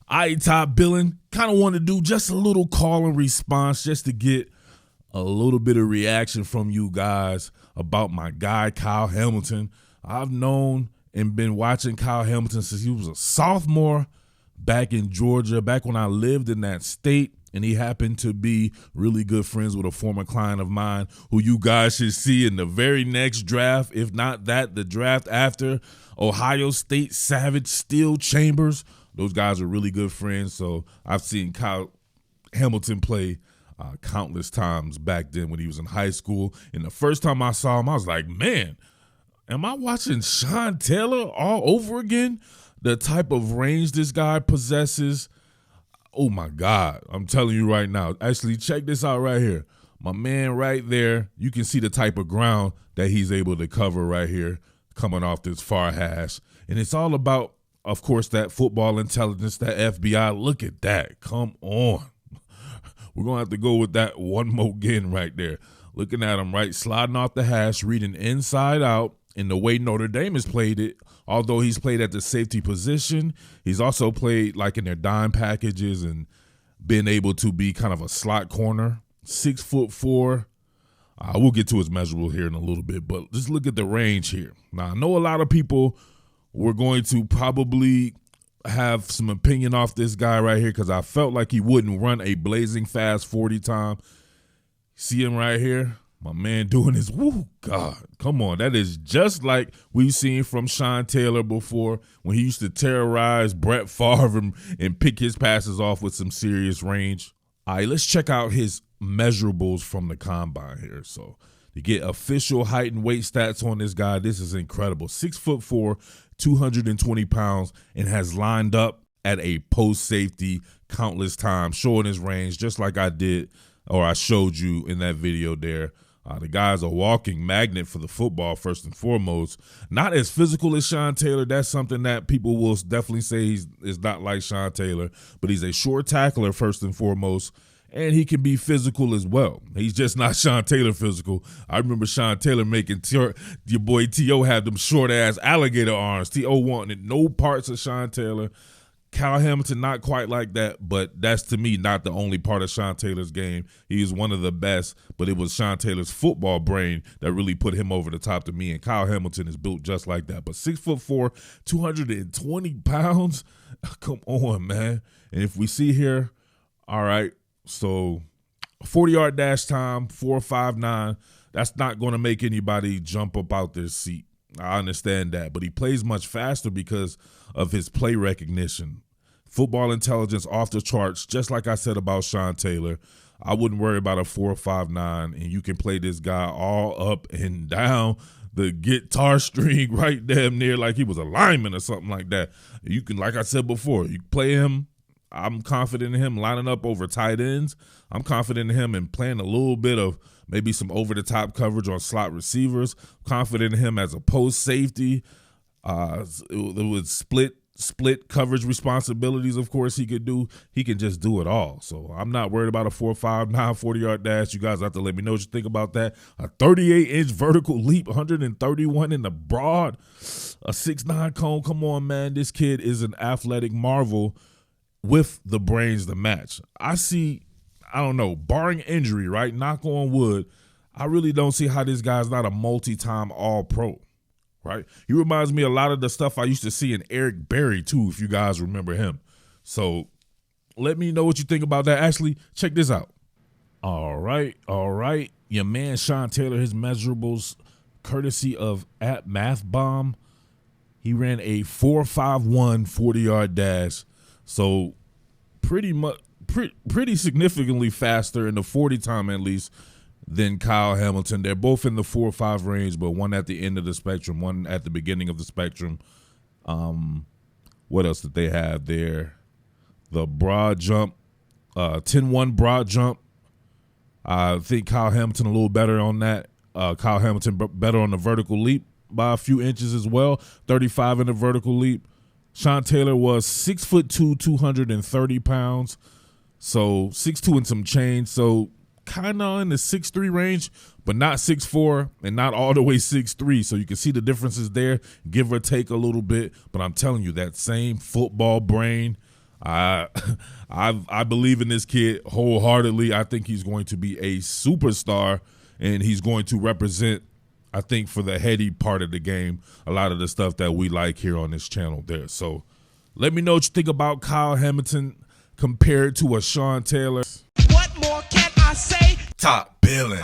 All right, Top Billin, kind of wanted to do just a little call and response just to get a little bit of reaction from you guys about my guy, Kyle Hamilton. I've known and been watching Kyle Hamilton since he was a sophomore back in Georgia, back when I lived in that state, and he happened to be really good friends with a former client of mine who you guys should see in the very next draft, if not that, the draft after, Ohio State Savage Steel Chambers. Those guys are really good friends, so I've seen Kyle Hamilton play countless times back then when he was in high school. And the first time I saw him, I was like, man, am I watching Sean Taylor all over again? The type of range this guy possesses, oh my God, I'm telling you right now. Actually, check this out right here. My man right there, you can see the type of ground that he's able to cover right here coming off this far hash. And it's all about, of course, that football intelligence, that FBI. Look at that. Come on. We're going to have to go with that one more again right there. Looking at him, right, sliding off the hash, reading inside out. And the way Notre Dame has played it, although he's played at the safety position, he's also played like in their dime packages and been able to be kind of a slot corner. 6'4". We'll get to his measurables here in a little bit, but just look at the range here. Now, I know a lot of people were going to probably have some opinion off this guy right here because I felt like he wouldn't run a blazing fast 40 time. See him right here? My man doing his, woo, God, come on. That is just like we've seen from Sean Taylor before when he used to terrorize Brett Favre and pick his passes off with some serious range. All right, let's check out his measurables from the combine here. So to get official height and weight stats on this guy, this is incredible. 6'4", 220 pounds, and has lined up at a post safety countless times, showing his range just like I did, or I showed you in that video there. The guy's a walking magnet for the football, first and foremost. Not as physical as Sean Taylor. That's something that people will definitely say is not like Sean Taylor. But he's a short tackler, first and foremost, and he can be physical as well. He's just not Sean Taylor physical. I remember Sean Taylor making your boy T.O. have them short-ass alligator arms. T.O. wanted no parts of Sean Taylor. Kyle Hamilton, not quite like that, but that's, to me, not the only part of Sean Taylor's game. He is one of the best, but it was Sean Taylor's football brain that really put him over the top to me, and Kyle Hamilton is built just like that. But 6'4", 220 pounds, come on, man. And if we see here, all right, so 40-yard dash time, 4.59, that's not going to make anybody jump up out their seat. I understand that, but he plays much faster because of his play recognition. Football intelligence off the charts, just like I said about Sean Taylor. I wouldn't worry about a 4.59, and you can play this guy all up and down the guitar string right damn near like he was a lineman or something like that. You can, like I said before, you play him. I'm confident in him lining up over tight ends. I'm confident in him in playing a little bit of maybe some over-the-top coverage on slot receivers. Confident in him as a post safety. It would split coverage responsibilities, of course, he could do. He can just do it all. So I'm not worried about a 4.59 40-yard dash. You guys have to let me know what you think about that. A 38-inch vertical leap, 131 in the broad, a 6'9" cone. Come on, man. This kid is an athletic marvel with the brains to match. I don't know, barring injury, right? Knock on wood, I really don't see how this guy's not a multi-time all-pro, right? He reminds me a lot of the stuff I used to see in Eric Berry, too, if you guys remember him. So let me know what you think about that. Actually, check this out. All right. Your man Sean Taylor, his measurables, courtesy of @MathBomb. He ran a 4.51 40-yard dash. So pretty significantly faster in the 40 time at least than Kyle Hamilton. They're both in the 4.5 range, but one at the end of the spectrum, one at the beginning of the spectrum. What else did they have there? The broad jump, 10-1 broad jump. I think Kyle Hamilton a little better on that. Kyle Hamilton better on the vertical leap by a few inches as well. 35 in the vertical leap. Sean Taylor was 6'2", 230 pounds. So 6'2" and some change. So kind of in the 6'3" range, but not 6'4" and not all the way 6'3". So you can see the differences there, give or take a little bit. But I'm telling you, that same football brain, I I believe in this kid wholeheartedly. I think he's going to be a superstar, and he's going to represent, I think, for the heady part of the game, a lot of the stuff that we like here on this channel there. So let me know what you think about Kyle Hamilton compared to a Sean Taylor. What more can I say? Top Billin.